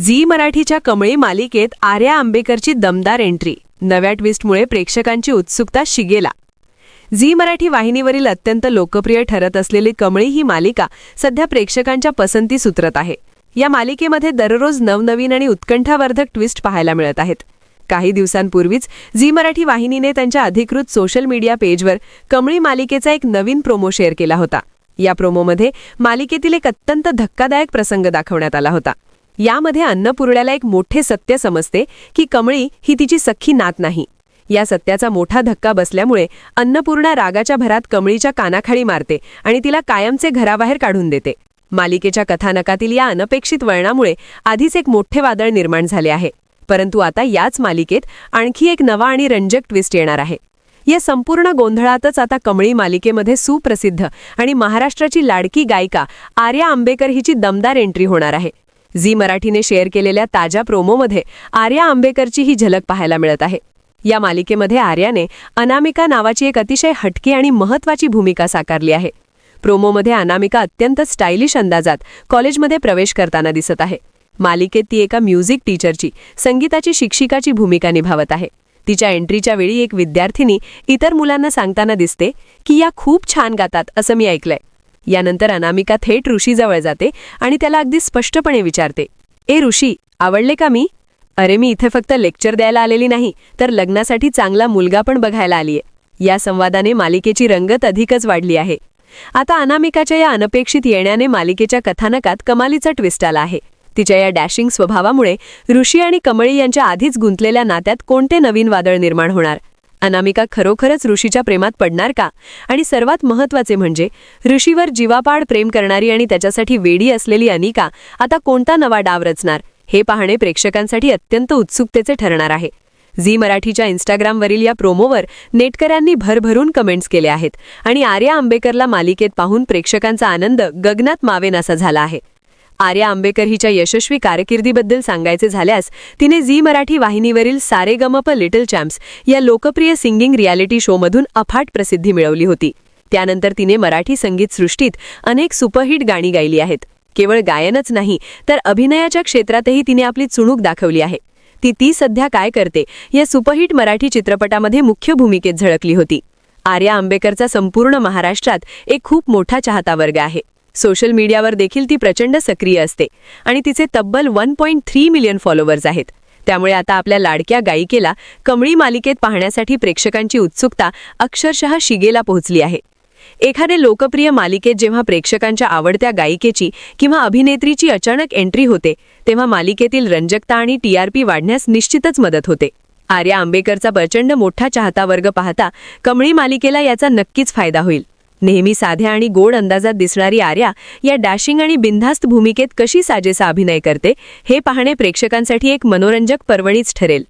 Zee मराठीच्या कमळी मालिकेत आर्या आंबेकरची दमदार एंट्री. नव्या ट्विस्टमुळे प्रेक्षकांची उत्सुकता शिगेला. झी मराठी वाहिनीवरील अत्यंत लोकप्रिय ठरत असलेली कमळी ही मालिका सध्या प्रेक्षकांच्या पसंतीस उतरत आहे. या मालिकेमध्ये दररोज नवनवीन आणि उत्कंठावर्धक ट्विस्ट पाहायला मिळत आहेत. काही दिवसांपूर्वीच झी मराठी वाहिनीने त्यांच्या अधिकृत सोशल मीडिया पेजवर कमळी मालिकेचा एक नवीन प्रोमो शेअर केला होता. या प्रोमोमध्ये मालिकेतील एक अत्यंत धक्कादायक प्रसंग दाखवण्यात आला होता. यामध्ये अन्नपूर्णाला एक मोठे सत्य समजते की कमळी ही तिची सख्खी नात नाही. या सत्याचा मोठा धक्का बसल्यामुळे अन्नपूर्णा रागाच्या भरात कमळीच्या कानाखाली मारते आणि तिला कायमचे घराबाहेर काढून देते. मालिकेच्या कथानकातील या अनपेक्षित वळणामुळे आधीच एक मोठे वादळ निर्माण झाले आहे. परंतु आता याच मालिकेत आणखी एक नवा आणि रंजक ट्विस्ट येणार आहे. या संपूर्ण गोंधळातच आता कमळी मालिकेमध्ये सुप्रसिद्ध आणि महाराष्ट्राची लाडकी गायिका आर्या आंबेकर हिची दमदार एंट्री होणार आहे. झी मराठीने शेअर केलेल्या ताज्या प्रोमोमध्ये आर्या आंबेकरची ही झलक पाहायला मिळत आहे. या मालिकेमध्ये आर्याने अनामिका नावाची एक अतिशय हटकी आणि महत्त्वाची भूमिका साकारली आहे. प्रोमोमध्ये अनामिका अत्यंत स्टायलिश अंदाजात कॉलेजमध्ये प्रवेश करताना दिसत आहे. मालिकेत ती एका म्युझिक टीचरची, संगीताची शिक्षिकाची भूमिका निभावत आहे. तिच्या एंट्रीच्या वेळी एक विद्यार्थिनी इतर मुलांना सांगताना दिसते की या खूप छान गातात असं मी ऐकलंय. यानंतर अनामिका थेट ऋषीजवळ जाते आणि त्याला अगदी स्पष्टपणे विचारते, ए ऋषी, आवडले का मी? अरे, मी इथे फक्त लेक्चर द्यायला आलेली नाही, तर लग्नासाठी चांगला मुलगा पण बघायला आलीये. या संवादाने मालिकेची रंगत अधिकच वाढली आहे. आता अनामिकाच्या या अनपेक्षित येण्याने मालिकेच्या कथानकात कमालीचा ट्विस्ट आला आहे. तिच्या या डॅशिंग स्वभावामुळे ऋषी आणि कमळी यांच्या आधीच गुंतलेल्या नात्यात कोणते नवीन वादळ निर्माण होणार? अनामिका खरोखरच ऋषीच्या प्रेमात पडणार का? आणि सर्वात महत्त्वाचे म्हणजे ऋषीवर जीवापाड प्रेम करणारी आणि त्याच्यासाठी वेडी असलेली अनिका आता कोणता नवा डाव रचणार, हे पाहणे प्रेक्षकांसाठी अत्यंत उत्सुकतेचे ठरणार आहे. झी मराठीच्या इंस्टाग्रामवरील या प्रोमोवर नेटकऱ्यांनी भरभरून कमेंट्स केले आहेत आणि आर्या आंबेकरला मालिकेत पाहून प्रेक्षकांचा आनंद गगनात मावेनासा झाला आहे. आर्या आंबेकर हिच्या यशस्वी कारकिर्दीबद्दल सांगायचे झाल्यास तिने झी मराठी वाहिनीवरील सारेगमप लिटल चॅम्प्स या लोकप्रिय सिंगिंग रियालिटी शोमधून अफाट प्रसिद्धी मिळवली होती. त्यानंतर तिने मराठी संगीत सृष्टीत अनेक सुपरहिट गाणी गायली आहेत. केवळ गायनच नाही तर अभिनयाच्या क्षेत्रातही तिने आपली चुणूक दाखवली आहे. ती सध्या काय करते या सुपरहिट मराठी चित्रपटामध्ये मुख्य भूमिकेत झळकली होती. आर्या आंबेकरचा संपूर्ण महाराष्ट्रात एक खूप मोठा चाहता वर्ग आहे. सोशल मीडियावर देखील ती प्रचंड सक्रिय असते आणि तिचे तब्बल 1.3 मिलियन फॉलोअर्स आहेत. त्यामुळे आता आपल्या लाडक्या गायिकेला कमळी मालिकेत पाहण्यासाठी प्रेक्षकांची उत्सुकता अक्षरशः शिगेला पोहोचली आहे. एखादे लोकप्रिय मालिकेत जेव्हा प्रेक्षकांच्या आवडत्या गायिकेची किंवा अभिनेत्रीची अचानक एंट्री होते तेव्हा मालिकेतील रंजकता आणि TRP वाढण्यास निश्चितच मदत होते. आर्या आंबेकरचा प्रचंड मोठा चाहता वर्ग पाहता कमळी मालिकेला याचा नक्कीच फायदा होईल. नेहमी साध्या आणि गोड अंदाजात दिसणारी आर्या या डॅशिंग आणि बिनधास्त भूमिकेत कशी साजेसा अभिनय करते हे पाहणे प्रेक्षकांसाठी एक मनोरंजक पर्वणीच ठरेल.